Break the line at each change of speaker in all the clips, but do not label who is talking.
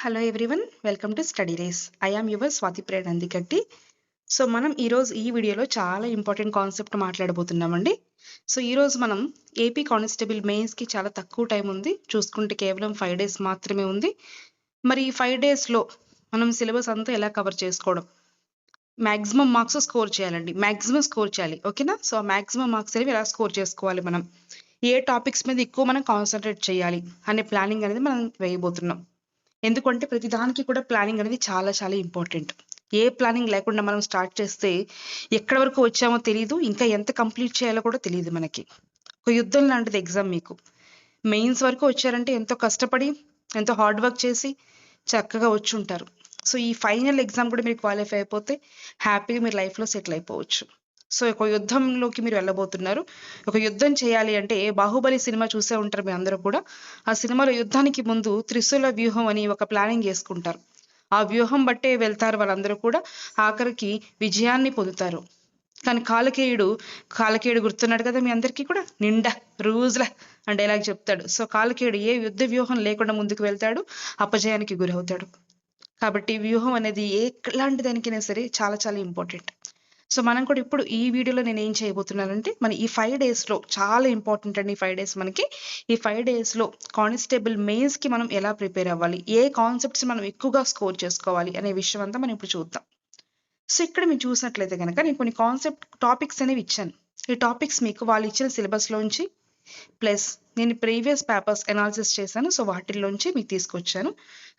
Hello everyone, welcome to study race. I am your Swathi Priya Nandikatti. So మనం ఈరోజు ఈ వీడియోలో చాలా ఇంపార్టెంట్ కాన్సెప్ట్ మాట్లాడబోతున్నామండి. సో ఈరోజు మనం ఏపీ కానిస్టేబుల్ మెయిన్స్కి చాలా తక్కువ టైం ఉంది, చూసుకుంటే కేవలం 5 డేస్ మాత్రమే ఉంది. మరి ఈ 5 డేస్లో మనం సిలబస్ అంతా ఎలా కవర్ చేసుకోవడం, మ్యాక్సిమం మార్క్స్ స్కోర్ చేయాలండి, మ్యాక్సిమం స్కోర్ చేయాలి. ఓకేనా? సో ఆ మ్యాక్సిమం మార్క్స్ అనేవి ఎలా స్కోర్ చేసుకోవాలి, మనం ఏ టాపిక్స్ మీద ఎక్కువ మనం కాన్సన్ట్రేట్ చేయాలి అనే ప్లానింగ్ అనేది మనం వేయబోతున్నాం. ఎందుకంటే ప్రతి దానికి కూడా ప్లానింగ్ అనేది చాలా చాలా ఇంపార్టెంట్. ఏ ప్లానింగ్ లేకుండా మనం స్టార్ట్ చేస్తే ఎక్కడి వరకు వచ్చామో తెలియదు, ఇంకా ఎంత కంప్లీట్ చేయాలో కూడా తెలియదు మనకి. ఒక యుద్ధం లాంటిది ఎగ్జామ్. మీకు మెయిన్స్ వరకు వచ్చారంటే ఎంతో కష్టపడి, ఎంతో హార్డ్ వర్క్ చేసి చక్కగా వచ్చి ఉంటారు. సో ఈ ఫైనల్ ఎగ్జామ్ కూడా మీరు క్వాలిఫై అయిపోతే హ్యాపీగా మీరు లైఫ్లో సెటిల్ అయిపోవచ్చు. సో ఒక యుద్ధంలోకి మీరు వెళ్ళబోతున్నారు. ఒక యుద్ధం చేయాలి అంటే బాహుబలి సినిమా చూసే ఉంటారు మీ అందరూ కూడా. ఆ సినిమాలో యుద్ధానికి ముందు త్రిశూల వ్యూహం అని ఒక ప్లానింగ్ చేసుకుంటారు. ఆ వ్యూహం బట్టే వెళ్తారు వాళ్ళందరూ కూడా, ఆఖరికి విజయాన్ని పొందుతారు. కానీ కాలకేయుడు గుర్తున్నాడు కదా మీ అందరికీ కూడా, నిండా రూజ్లా అంటే డైలాగ్ చెప్తాడు. సో కాలకేయుడు ఏ యుద్ధ వ్యూహం లేకుండా ముందుకు వెళ్తాడు, అపజయానికి గురవుతాడు. కాబట్టి వ్యూహం అనేది ఎలాంటి దానికైనా సరే చాలా చాలా ఇంపార్టెంట్. సో మనం కూడా ఇప్పుడు ఈ వీడియోలో నేను ఏం చేయబోతున్నానంటే, మన ఈ 5 డేస్లో చాలా ఇంపార్టెంట్ అండి. ఈ 5 డేస్ మనకి, ఈ 5 డేస్లో కానిస్టేబుల్ మెయిన్స్కి మనం ఎలా ప్రిపేర్ అవ్వాలి, ఏ కాన్సెప్ట్స్ మనం ఎక్కువగా స్కోర్ చేసుకోవాలి అనే విషయం అంతా మనం ఇప్పుడు చూద్దాం. సో ఇక్కడ మీరు చూసినట్లయితే కనుక నేను కొన్ని టాపిక్స్ అనేవి ఇచ్చాను. ఈ టాపిక్స్ మీకు వాళ్ళు ఇచ్చిన సిలబస్లోంచి ప్లస్ నేను ప్రీవియస్ పేపర్స్ అనాలిసిస్ చేశాను. సో వాటిల్లోంచి మీకు తీసుకొచ్చాను.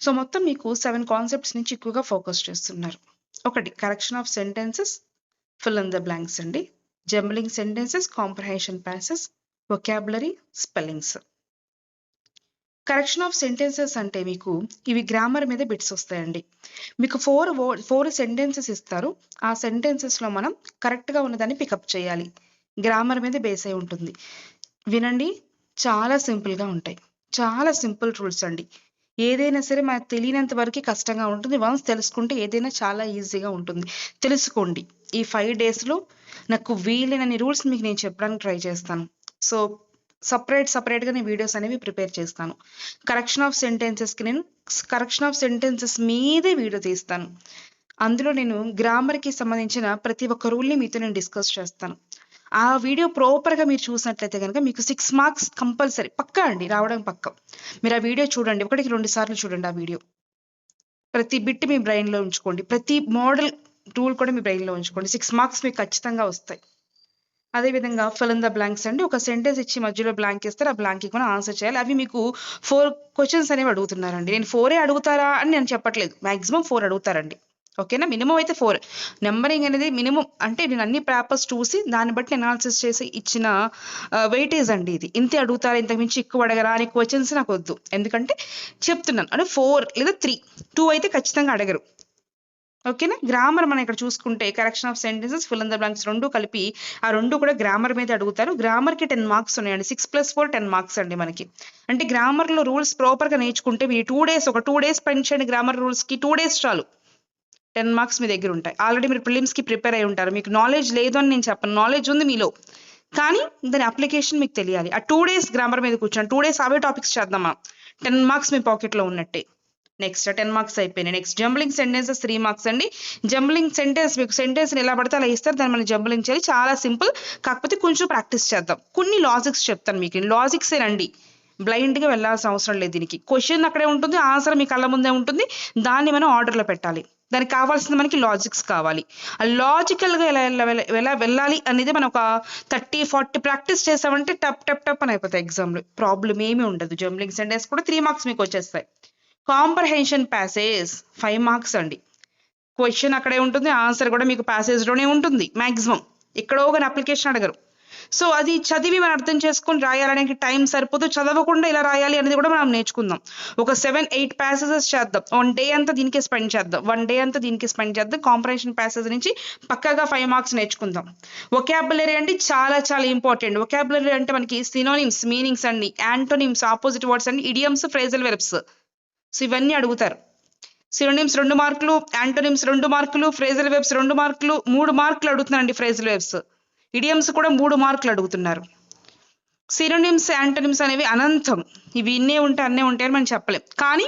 సో మొత్తం మీకు 7 కాన్సెప్ట్స్ నుంచి ఎక్కువగా ఫోకస్ చేస్తున్నారు. ఒకటి correction of sentences, fill in the blanks అండి, jumbling sentences, comprehension passes, vocabulary, spellings. Correction of sentences అంటే మీకు ఇవి గ్రామర్ మీద బిట్స్ వస్తాయండి. మీకు 4 సెంటెన్సెస్ ఇస్తారు. ఆ సెంటెన్సెస్లో మనం కరెక్ట్గా ఉన్నదాన్ని పికప్ చేయాలి. గ్రామర్ మీద బేస్ అయి ఉంటుంది. వినండి, చాలా సింపుల్గా ఉంటాయి, చాలా సింపుల్ రూల్స్ అండి. ఏదైనా సరే మనకు తెలియనంత వరకు కష్టంగా ఉంటుంది, వన్స్ తెలుసుకుంటే ఏదైనా చాలా ఈజీగా ఉంటుంది. తెలుసుకోండి. ఈ 5 డేస్లో నాకు వీలైనన్ని రూల్స్ మీకు నేను చెప్పడానికి ట్రై చేస్తాను. సో సపరేట్గా నేను వీడియోస్ అనేవి ప్రిపేర్ చేస్తాను. కరెక్షన్ ఆఫ్ సెంటెన్సెస్ మీదే వీడియో తీస్తాను. అందులో నేను గ్రామర్కి సంబంధించిన ప్రతి ఒక్క రూల్ని మీతో నేను డిస్కస్ చేస్తాను. ఆ వీడియో ప్రాపర్గా మీరు చూసినట్లయితే కనుక మీకు 6 మార్క్స్ కంపల్సరీ పక్కా అండి, రావడం పక్క. మీరు ఆ వీడియో చూడండి, 1-2 సార్లు చూడండి ఆ వీడియో. ప్రతి బిట్ మీ బ్రెయిన్లో ఉంచుకోండి, ప్రతి మోడల్ టూల్ కూడా మీ బ్రెయిన్లో ఉంచుకోండి. 6 మార్క్స్ మీకు ఖచ్చితంగా వస్తాయి. అదేవిధంగా ఫిల్ ఇన్ ద బ్లాంక్స్ అండి, ఒక సెంటెన్స్ ఇచ్చి మధ్యలో బ్లాంక్ ఇస్తారు, ఆ బ్లాంక్కి కూడా ఆన్సర్ చేయాలి. అవి మీకు 4 క్వశ్చన్స్ అనేవి అడుగుతున్నారండి. నేను 4 అడుగుతారా అని నేను చెప్పట్లేదు, మాక్సిమం 4 అడుగుతారండి. ఓకేనా? మినిమం అయితే 4. నెంబరింగ్ అనేది మినిమం అంటే నేను అన్ని పేపర్స్ చూసి దాన్ని బట్టి అనాలిసిస్ చేసి ఇచ్చిన వెయిటేజ్ అండి ఇది. ఇంతే అడుగుతారా, ఇంతకు మించి ఎక్కువ అడగరా అనే క్వశ్చన్స్ నాకు వద్దు. ఎందుకంటే చెప్తున్నాను అంటే 4 లేదా 3, 2 అయితే ఖచ్చితంగా అడగరు. ఓకేనా? గ్రామర్ మనం ఇక్కడ చూసుకుంటే correction of sentences, fill in the blanks రెండు కలిపి ఆ రెండు కూడా గ్రామర్ మీద అడుగుతారు. గ్రామర్కి 10 మార్క్స్ ఉన్నాయండి. 6+4 10 మార్క్స్ అండి మనకి. అంటే గ్రామర్లో రూల్స్ ప్రాపర్గా నేర్చుకుంటే మీరు 2 డేస్ స్పెండ్ చేయండి గ్రామర్ రూల్స్కి. 2 డేస్ చాలు, 10 మార్క్స్ మీ దగ్గర ఉంటాయి. ఆల్రెడీ మీరు ప్రిలిమ్స్కి ప్రిపేర్ అయి ఉంటారు. మీకు నాలెడ్జ్ లేదు అని నేను చెప్పను, నాలెడ్జ్ ఉంది మీలో, కానీ దాని అప్లికేషన్ మీకు తెలియాలి. ఆ 2 డేస్ గ్రామర్ మీద కూర్చోండి, 2 డేస్ అవే టాపిక్స్ చేద్దామా, 10 మార్క్స్ మీ పాకెట్లో ఉన్నట్టే. నెక్స్ట్ 10 మార్క్స్ అయిపోయినాయి. నెక్స్ట్ జంబ్లింగ్ సెంటెన్సెస్ 3 మార్క్స్ అండి. జంబ్లింగ్ సెంటెన్స్ మీకు సెంటెన్స్ని ఎలా పడితే అలా ఇస్తారు, దాన్ని మనం జంబ్లింగ్ చేయాలి. చాలా సింపుల్, కాకపోతే కొంచెం ప్రాక్టీస్ చేద్దాం. కొన్ని లాజిక్స్ చెప్తాను మీకు, లాజిక్సేనండి, బ్లైండ్గా వెళ్ళాల్సిన అవసరం లేదు. దీనికి క్వశ్చన్ అక్కడే ఉంటుంది, ఆన్సర్ మీ కళ్ళ ముందే ఉంటుంది, దాన్ని మనం ఆర్డర్లో పెట్టాలి. దానికి కావాల్సింది మనకి లాజిక్స్ కావాలి. ఆ లాజికల్గా ఎలా వెళ్ళాలి అనేది మనం ఒక 30-40 ప్రాక్టీస్ చేసామంటే టప్ అని అయిపోతాయి ఎగ్జామ్లో. ప్రాబ్లం ఏమీ ఉండదు. జంబ్లింగ్ సెంటెన్స్ కూడా 3 మార్క్స్ మీకు వచ్చేస్తాయి. కాంప్రహెన్షన్ ప్యాసేజ్ 5 మార్క్స్ అండి. క్వశ్చన్ అక్కడే ఉంటుంది, ఆన్సర్ కూడా మీకు ప్యాసేజ్లోనే ఉంటుంది మ్యాక్సిమం. ఎక్కడో కానీ అప్లికేషన్ అడగరు. సో అది చదివి మనం అర్థం చేసుకొని రాయాలనే టైం సరిపోదు. చదవకుండా ఇలా రాయాలి అనేది కూడా మనం నేర్చుకుందాం. ఒక 7-8 ప్యాసేజెస్ చేద్దాం, 1 డే అంతా దీనికి స్పెండ్ చేద్దాం. కాంప్రహెన్షన్ ప్యాసేజ్ నుంచి పక్కాగా 5 మార్క్స్ నేర్చుకుందాం. వొకాబులరీ అంటే చాలా చాలా ఇంపార్టెంట్. వొకాబులరీ అంటే మనకి సినోనిమ్స్, మీనింగ్స్ అండి, యాంటోనిమ్స్, ఆపోజిట్ వర్డ్స్ అండి, ఇడియమ్స్, ఫ్రేజల్ వెర్బ్స్. సో ఇవన్నీ అడుగుతారు. సినోనిమ్స్ 2 మార్కులు, యాంటోనిమ్స్ 2 మార్కులు, ఫ్రేజల్ వెబ్స్ 2 మార్కులు, 3 మార్కులు అడుగుతున్నారండి ఫ్రేజల్ వెబ్స్. ఇడియమ్స్ కూడా 3 మార్కులు అడుగుతున్నారు. సినోనిమ్స్ యాంటోనిమ్స్ అనేవి అనంతం, ఇవి ఇన్నే ఉంటాయి అన్నే ఉంటాయని మనం చెప్పలేం. కానీ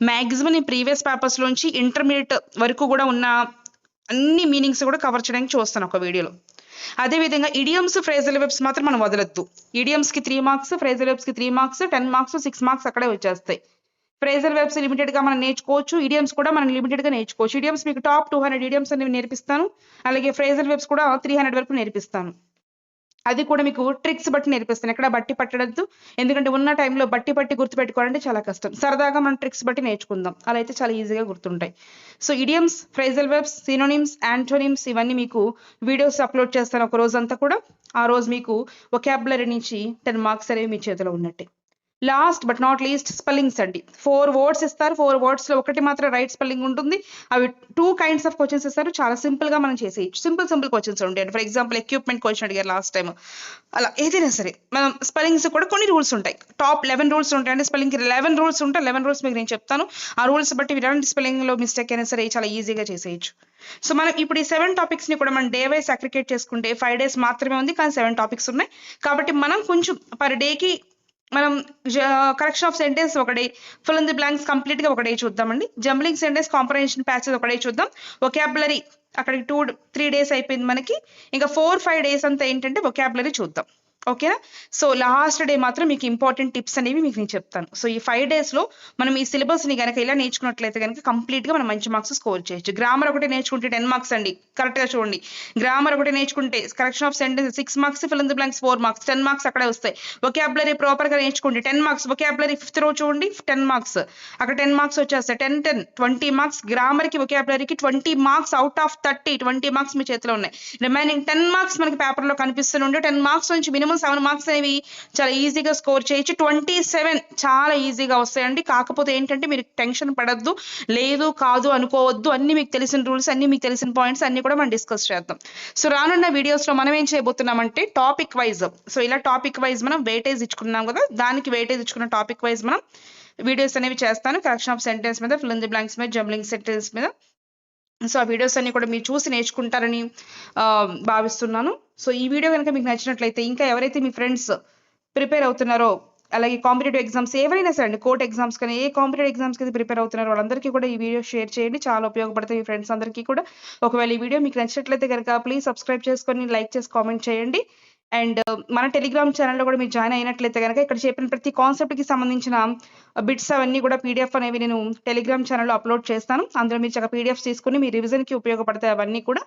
మ్యాక్సిమం నేను ప్రీవియస్ పేపర్స్ లోంచి ఇంటర్మీడియట్ వరకు కూడా ఉన్న అన్ని మీనింగ్స్ కూడా కవర్ చేయడానికి చూస్తాను ఒక వీడియోలో. అదేవిధంగా ఇడియమ్స్ ఫ్రేజల్ వెబ్స్ మాత్రం మనం వదలొద్దు. ఇడియమ్స్ కి 3 మార్క్స్, ఫ్రేజల్ వెబ్స్ కి 3 మార్క్స్, 10 మార్క్స్, 6 మార్క్స్ అక్కడే వచ్చేస్తాయి. ఫ్రేజల్ వెబ్స్ లిమిటెడ్ గా మనం నేర్చుకోవచ్చు, ఇడియమ్స్ కూడా మనం లిమిటెడ్ గా నేర్చుకోవచ్చు. ఇడియమ్స్ మీకు టాప్ 200 ఇడియమ్స్ అనేవి నేర్పిస్తాను, అలాగే ఫ్రేజల్ వెబ్స్ కూడా 300 వరకు నేర్పిస్తాను. అది కూడా మీకు ట్రిక్స్ బట్టి నేర్పిస్తాను, ఎక్కడ బట్టి పట్టడద్దు. ఎందుకంటే ఉన్న టైంలో బట్టి గుర్తుపెట్టుకోవాలంటే చాలా కష్టం. సరదాగా మనం ట్రిక్స్ బట్టి నేర్చుకుందాం, అలా అయితే చాలా ఈజీగా గుర్తుంటాయి. So idioms, phrasal webs, synonyms, antonyms ఇవన్నీ మీకు వీడియోస్ అప్లోడ్ చేస్తాను ఒక రోజంతా కూడా. ఆ రోజు మీకు వొకాబులరీ నుంచి 10 మార్క్స్ అనేవి మీ చేతిలో ఉన్నట్టే. Last but not least spellings అండి. 4 వర్డ్స్ ఇస్తారు, 4 వర్డ్స్ లో ఒకటి మాత్రం రైట్ స్పెల్లింగ్ ఉంటుంది. అవి 2 కైండ్స్ ఆఫ్ క్వశ్చన్స్ ఇస్తారు, చాలా సింపుల్ గా మనం చేసేయచ్చు. సింపుల్ క్వశ్చన్స్ ఉంటాయి. ఫర్ ఎగ్జాంపుల్ ఎక్విప్మెంట్ క్వశ్చన్ అడిగారు లాస్ట్ టైం, అలా ఏదైనా సరే మనం స్పెల్లింగ్స్ కూడా కొన్ని రూల్స్ ఉంటాయి. టాప్ 11 రూల్స్ ఉంటాయి అంటే స్పెల్లింగ్ కి 11 రూల్స్ ఉంటాయి. 11 రూల్స్ మీకు నేను చెప్తాను. ఆ రూల్స్ బట్టి ఎలాంటి స్పెల్లింగ్ లో మిస్టేక్ అయినా సరే చాలా ఈజీగా చేసేయచ్చు. సో మనం ఇప్పుడు ఈ 7 టాపిక్స్ ని కూడా మనం డే వైస్ అగ్రిగేట్ చేసుకుంటే 5 days మాత్రమే ఉంది, కానీ 7 టాపిక్స్ ఉన్నాయి. కాబట్టి మనం కొంచెం పర్ డేకి మనం కరెక్షన్ ఆఫ్ సెంటెన్స్ ఒక day, fill in the blanks complete గా ఒక డే చూద్దామండి. జంబ్లింగ్ సెంటెన్స్, కాంప్రహెన్షన్ ప్యాచెస్ ఒక డే చూద్దాం. వొకాబులరీ అక్కడికి 2-3 days అయిపోయింది మనకి. ఇంకా 4-5 days అంతా ఏంటంటే వొకాబులరీ చూద్దాం. ఓకేనా? సో లాస్ట్ డే మాత్రం మీకు ఇంపార్టెంట్ టిప్స్ అనేవి మీకు నేను చెప్తాను. సో ఈ 5 days లో మనం ఈ సిలబస్ ని కనుక ఇలా నేర్చుకున్నట్లయితే కనుక కంప్లీట్ గా మనం మంచి మార్క్స్ స్కోర్ చేయొచ్చు. గ్రామర్ ఒకటి నేర్చుకుంటే 10 మార్క్స్ అండి. కరెక్ట్ గా చూడండి, గ్రామర్ ఒకటి నేర్చుకుంటే correction of sentence 6 marks, fill in the blanks 4 marks, 10 marks అక్కడే వస్తాయి. వొకాబులరీ ప్రాపర్ గా నేర్చుకుంటే 10 మార్క్స్. వొకాబులరీ 5th row చూడండి, 10 మార్క్స్ అక్కడ 10 మార్క్స్ వచ్చేస్తాయి. 10 20 మార్క్స్ గ్రామర్ కి, వొకాబులరీకి 20 మార్క్స్ అవుట్ ఆఫ్ 30. 20 మార్క్స్ మీ చేతిలో ఉన్నాయి. రిమైనింగ్ 10 మార్క్స్ మనకి పేపర్ లో కనిపిస్తుండే. 10 మార్క్స్ నుంచి మినిమం 7 మార్క్స్ అనేవి చాలా ఈజీగా స్కోర్ చేయొచ్చు. 27 చాలా ఈజీగా వస్తాయండి. కాకపోతే ఏంటంటే మీరు టెన్షన్ పడద్దు, లేదు కాదు అనుకోవద్దు. అన్ని మీకు తెలిసిన రూల్స్, అన్ని మీకు తెలిసిన పాయింట్స్ అన్ని కూడా మనం డిస్కస్ చేద్దాం. సో రానున్న వీడియోస్ లో మనం ఏం చేయబోతున్నామంటే టాపిక్ వైజ్, సో ఇలా టాపిక్ వైజ్ మనం వెయిటేజ్ ఇచ్చుకున్నాం కదా, దానికి వెయిటేజ్ ఇచ్చుకున్న టాపిక్ వైజ్ మనం వీడియోస్ అనేవి చేస్తాను. కరెక్షన్ ఆఫ్ సెంటెన్స్ మీద, ఫిల్ ఇన్ ది బ్లాంక్స్ మీద, జంబ్లింగ్ సెంటెన్స్ మీద. సో ఆ వీడియోస్ అన్ని కూడా మీరు చూసి నేర్చుకుంటారని భావిస్తున్నాను. సో ఈ వీడియో కనుక మీకు నచ్చినట్లయితే, ఇంకా ఎవరైతే మీ ఫ్రెండ్స్ ప్రిపేర్ అవుతున్నారో, అలాగే కాంపిటేటివ్ ఎగ్జామ్స్ ఎవరైనా సరే అండి, కోర్ట్ ఎగ్జామ్స్ కానీ ఏ కాంపిటేటివ్ ఎగ్జామ్స్ కి ప్రిపేర్ అవుతున్నారో వాళ్ళందరికీ కూడా ఈ వీడియో షేర్ చేయండి, చాలా ఉపయోగపడతాయి మీ ఫ్రెండ్స్ అందరికీ కూడా. ఒకవేళ ఈ వీడియో మీకు నచ్చినట్లయితే కనుక ప్లీజ్ సబ్స్క్రైబ్ చేసుకొని, లైక్ చేసి, కామెంట్ చేయండి. అండ్ మన టెలిగ్రామ్ ఛానల్లో కూడా మీరు జాయిన్ అయినట్లయితే కనుక ఇక్కడ చెప్పిన ప్రతి కాన్సెప్ట్ కి సంబంధించిన బిట్స్ అవన్నీ కూడా పీడిఎఫ్ అనేవి నేను టెలిగ్రామ్ ఛానల్లో అప్లోడ్ చేస్తాను. అందులో మీరు చక్కగా పీడిఎఫ్స్ తీసుకుని మీ రివిజన్ కి ఉపయోగపడతాయి అవన్నీ కూడా.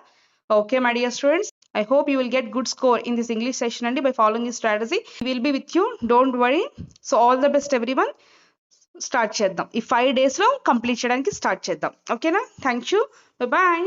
Okay my dear students, I hope you will get good score in this English session and by following this strategy. We will be with you, don't worry. So all the best everyone. Start చేద్దాం, ఈ 5 days లో complete చేయడానికి start చేద్దాం. ఓకేనా? Thank you, bye bye.